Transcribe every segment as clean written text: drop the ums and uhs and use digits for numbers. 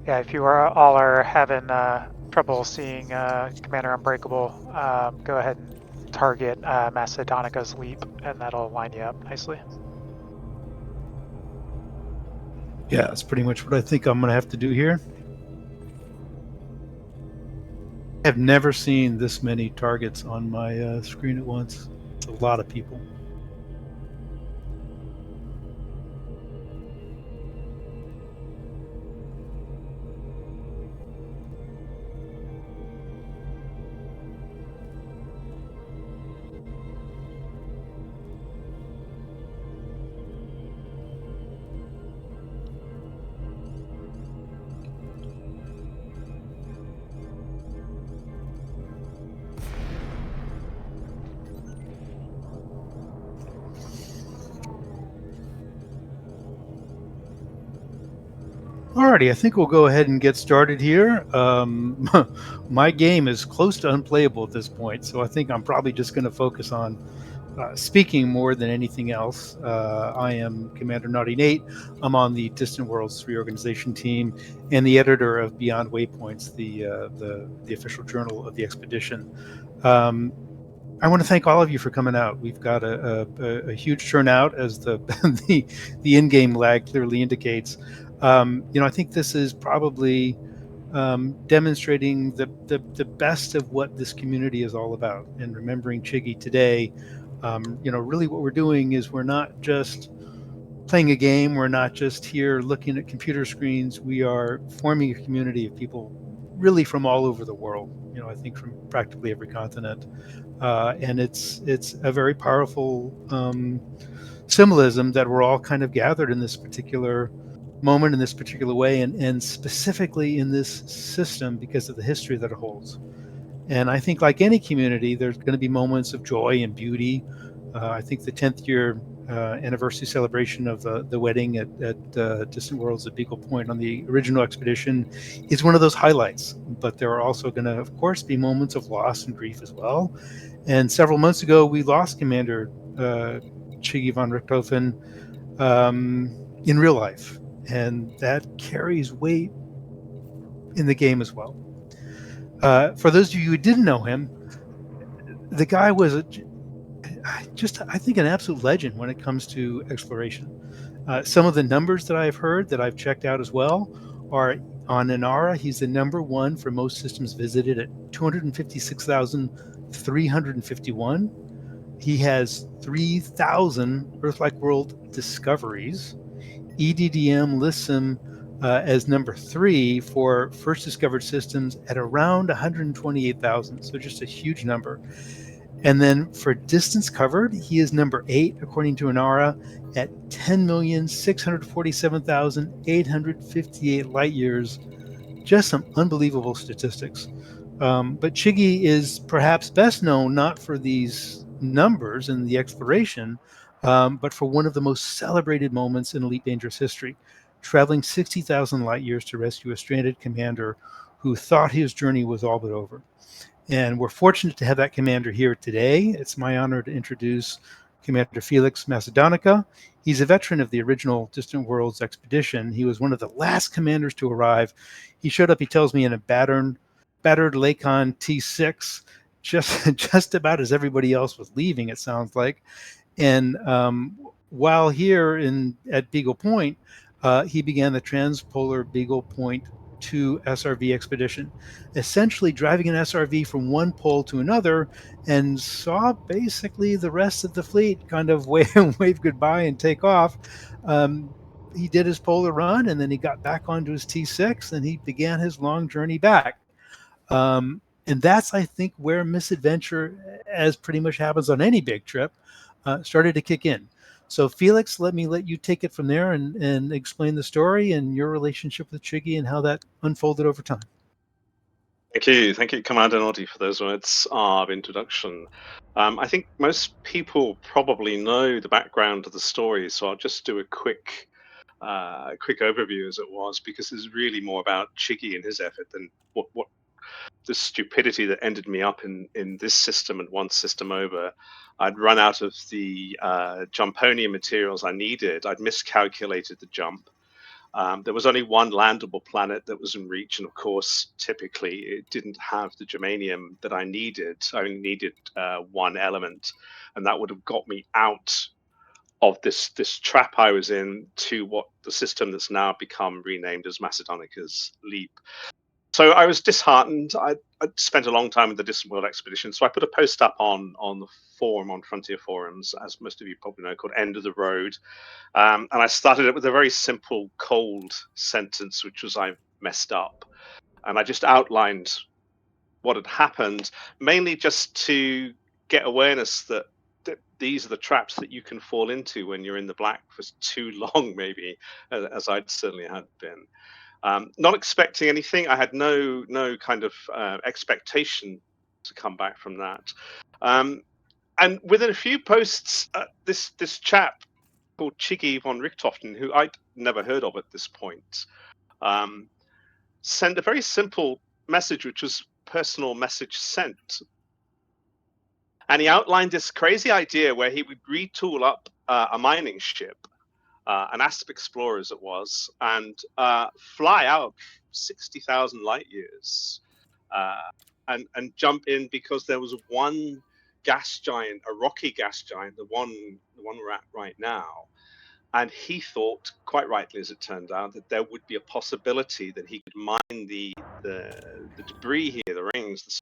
Yeah, if you all are having trouble seeing Commander Unbreakable, go ahead and target Macedonica's leap, and that'll line you up nicely. Yeah, that's pretty much what I think I'm going to have to do here. I have never seen this many targets on my screen at once. It's a lot of people. Alrighty, I think we'll go ahead and get started here. My game is close to unplayable at this point, so I think I'm probably just going to focus on speaking more than anything else. I am Commander Naughty Nate. I'm on the Distant Worlds 3 organization team and the editor of Beyond Waypoints, the official journal of the expedition. Um, I want to thank all of you for coming out. We've got a huge turnout, as the the in-game lag clearly indicates. I think this is probably demonstrating the best of what this community is all about. And remembering Chiggy today, really what we're doing is we're not just playing a game. We're not just here looking at computer screens. We are forming a community of people really from all over the world. I think from practically every continent, and it's a very powerful symbolism that we're all kind of gathered in this particular moment in this particular way, and specifically in this system because of the history that it holds. And I think, like any community, there's going to be moments of joy and beauty. I think the 10th year anniversary celebration of the wedding at Distant Worlds at Beagle Point on the original expedition is one of those highlights. But there are also going to, of course, be moments of loss and grief as well. And several months ago, we lost Commander Chiggy VonRictofen in real life. And that carries weight in the game as well. For those of you who didn't know him, the guy was I think, an absolute legend when it comes to exploration. Some of the numbers that I've heard that I've checked out as well are on Inara. He's the number one for most systems visited at 256,351. He has 3,000 Earth-like world discoveries. EDDM lists him as number 3 for first discovered systems at around 128,000. So just a huge number. And then for distance covered, he is number 8, according to Inara, at 10,647,858 light years. Just some unbelievable statistics. But Chiggy is perhaps best known not for these numbers and the exploration, but for one of the most celebrated moments in Elite Dangerous history, traveling 60,000 light years to rescue a stranded commander who thought his journey was all but over. And we're fortunate to have that commander here today. It's my honor to introduce Commander Felix Macedonica. He's a veteran of the original Distant Worlds expedition. He was one of the last commanders to arrive. He showed up, he tells me, in a battered Lakon T6, just about as everybody else was leaving, it sounds like. And while here at Beagle Point, he began the Transpolar Beagle Point 2 SRV expedition, essentially driving an SRV from one pole to another, and saw basically the rest of the fleet kind of wave goodbye and take off. He did his polar run, and then he got back onto his T6, and he began his long journey back. And that's, I think, where misadventure, as pretty much happens on any big trip, started to kick in. So, Felix, let you take it from there and explain the story and your relationship with Chiggy and how that unfolded over time. Thank you, Commander Noddy, for those words of introduction. I think most people probably know the background of the story, so I'll just do a quick overview as it was, because it's really more about Chiggy and his effort than what the stupidity that ended me up in this system and one system over. I'd run out of the jumponium materials I needed. I'd miscalculated the jump. There was only one landable planet that was in reach, and of course, typically it didn't have the germanium that I needed. I only needed one element, and that would have got me out of this trap I was in to what the system that's now become renamed as Macedonica's Leap. So I was disheartened. I'd spent a long time with the Distant World expedition, so I put a post up on the forum, on Frontier Forums, as most of you probably know, called "End of the Road," and I started it with a very simple, cold sentence, which was "I messed up," and I just outlined what had happened, mainly just to get awareness that these are the traps that you can fall into when you're in the black for too long, maybe, as I'd certainly had been. Not expecting anything. I had no kind of expectation to come back from that. Um, and within a few posts, this chap called Chiggy VonRictofen, who I'd never heard of at this point, um, sent a very simple message, which was personal message sent. And he outlined this crazy idea where he would retool up a mining ship, an Asp Explorer as it was, and fly out 60,000 light years and jump in because there was one gas giant, a rocky gas giant, the one we're at right now. And he thought, quite rightly as it turned out, that there would be a possibility that he could mine the debris here, the rings,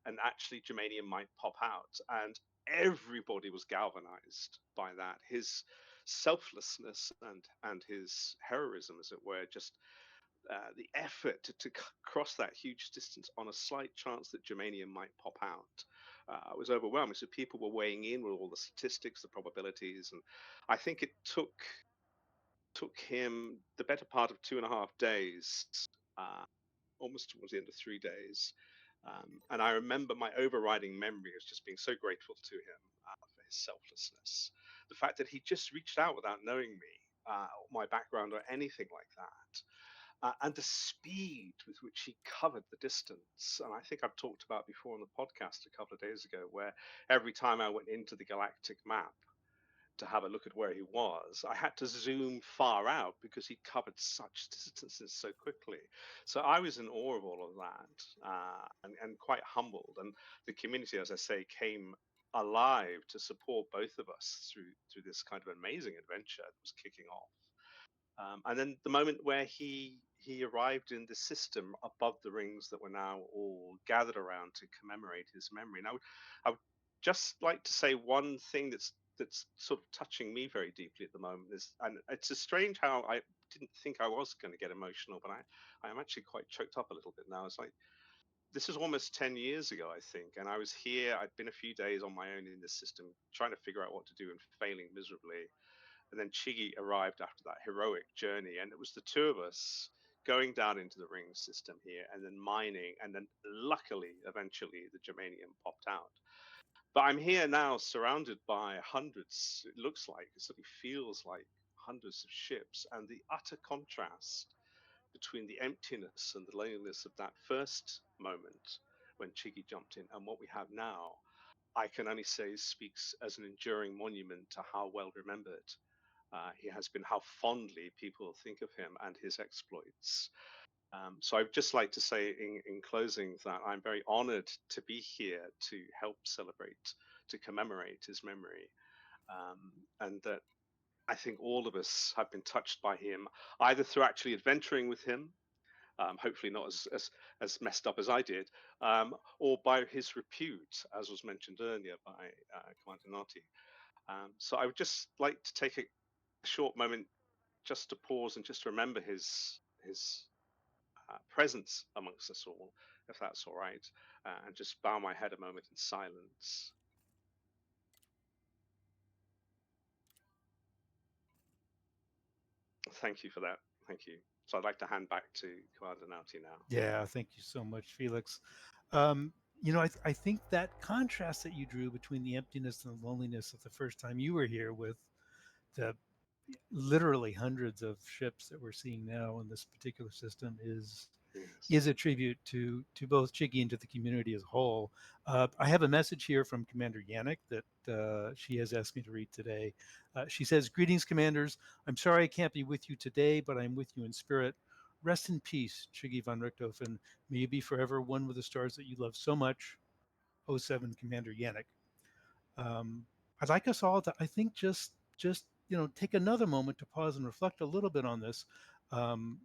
and actually germanium might pop out. And everybody was galvanized by that. His selflessness and his heroism, as it were, just the effort to cross that huge distance on a slight chance that germanium might pop out was overwhelming. So people were weighing in with all the statistics, the probabilities, and I think it took him the better part of 2.5 days, uh, almost towards the end of 3 days. And I remember my overriding memory as just being so grateful to him for his selflessness. The fact that he just reached out without knowing me, my background, or anything like that. And the speed with which he covered the distance. And I think I've talked about before on the podcast a couple of days ago, where every time I went into the galactic map, to have a look at where he was, I had to zoom far out because he covered such distances so quickly. So I was in awe of all of that and quite humbled. And the community, as I say, came alive to support both of us through this kind of amazing adventure that was kicking off. And then the moment where he arrived in the system above the rings that were now all gathered around to commemorate his memory. Now, I would just like to say one thing that's sort of touching me very deeply at the moment is, and it's a strange how I didn't think I was going to get emotional, but I am actually quite choked up a little bit now. It's like this is almost 10 years ago, I think, and I was here. I'd been a few days on my own in this system, trying to figure out what to do and failing miserably. And then Chiggy arrived after that heroic journey, and it was the two of us going down into the ring system here, and then mining, and then luckily, eventually, the germanium popped out. But I'm here now, surrounded by hundreds. It looks like, it certainly feels like hundreds of ships, and the utter contrast between the emptiness and the loneliness of that first moment when Chiggy jumped in and what we have now, I can only say speaks as an enduring monument to how well remembered he has been, how fondly people think of him and his exploits. So I'd just like to say in closing that I'm very honored to be here to help celebrate, to commemorate his memory, and that I think all of us have been touched by him, either through actually adventuring with him, hopefully not as messed up as I did, or by his repute, as was mentioned earlier by Commander Nati. So I would just like to take a short moment just to pause and just remember his presence amongst us all, if that's all right, and just bow my head a moment in silence. Thank you for that. Thank you. So I'd like to hand back to Commander Naughty now. Yeah, thank you so much, Felix. Um, I think that contrast that you drew between the emptiness and the loneliness of the first time you were here with the literally hundreds of ships that we're seeing now in this particular system is Yes. is a tribute to both Chiggy and to the community as a whole. I have a message here from Commander Yannick that she has asked me to read today. She says, "Greetings, commanders. I'm sorry I can't be with you today, but I'm with you in spirit. Rest in peace, Chiggy von Richthofen. May you be forever one with the stars that you love so much. '07 Commander Yannick." I'd like us all to, I think, just take another moment to pause and reflect a little bit on this. Um,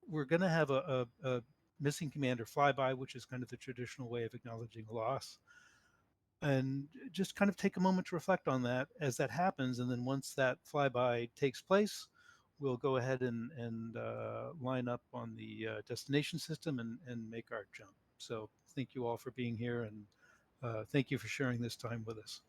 we're going to have a missing commander flyby, which is kind of the traditional way of acknowledging a loss, and just kind of take a moment to reflect on that as that happens. And then once that flyby takes place, we'll go ahead and line up on the destination system and make our jump. So thank you all for being here, and thank you for sharing this time with us.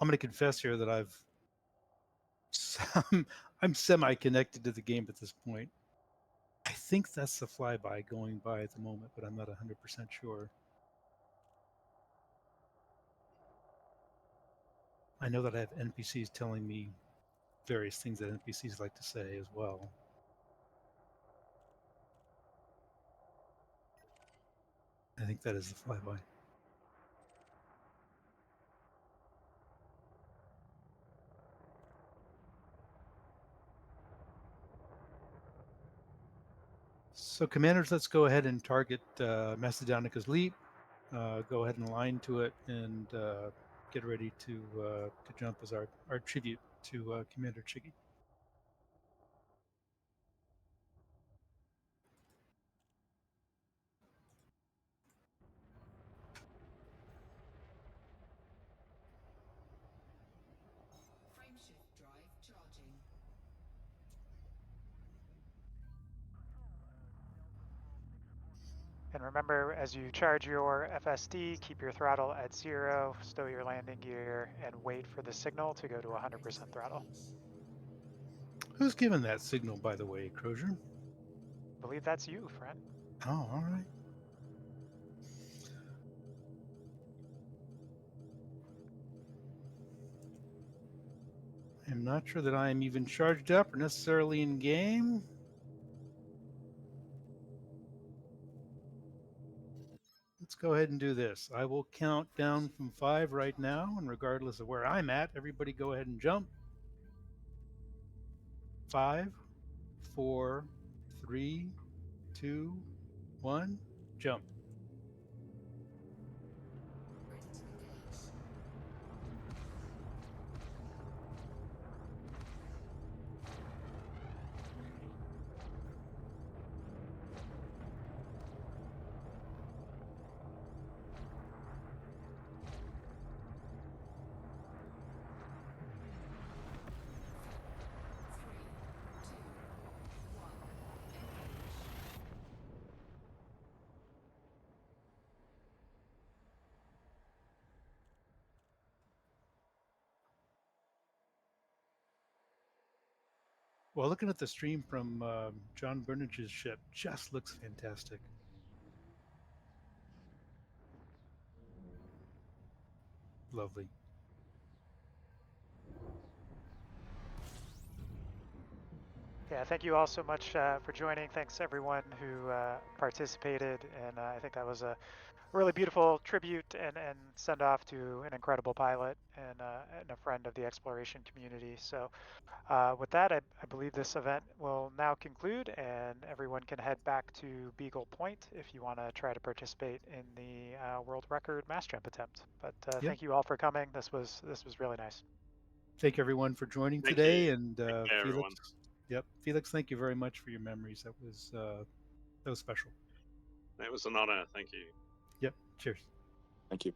I'm going to confess here that I'm semi-connected to the game at this point. I think that's the flyby going by at the moment, but I'm not 100% sure. I know that I have NPCs telling me various things that NPCs like to say as well. I think that is the flyby. So commanders, let's go ahead and target Macedonica's leap. Go ahead and align to it and get ready to jump as our tribute to Commander Chiggy. Frameshift drive charging. And remember, as you charge your FSD, keep your throttle at 0, stow your landing gear, and wait for the signal to go to 100% throttle. Who's given that signal, by the way, Crozier? I believe that's you, friend. Oh, all right. I'm not sure that I am even charged up or necessarily in game. Let's go ahead and do this. I will count down from 5 right now, and regardless of where I'm at, everybody go ahead and jump. 5, 4, 3, 2, 1, jump. Ready to engage. Four, three, two, Well, looking at the stream from John Burnage's ship, just looks fantastic. Lovely. Yeah, thank you all so much for joining. Thanks everyone who participated, and I think that was a really beautiful tribute and send off to an incredible pilot and a friend of the exploration community. So with that, I believe this event will now conclude, and everyone can head back to Beagle Point if you want to try to participate in the world record mass jump attempt. But Yep. thank you all for coming. This was really nice. Thank everyone for joining Thank today, you. and Take care, everyone. Felix. Yep, Felix. Thank you very much for your memories. That was special. It was an honor. Thank you. Yep. Cheers. Thank you.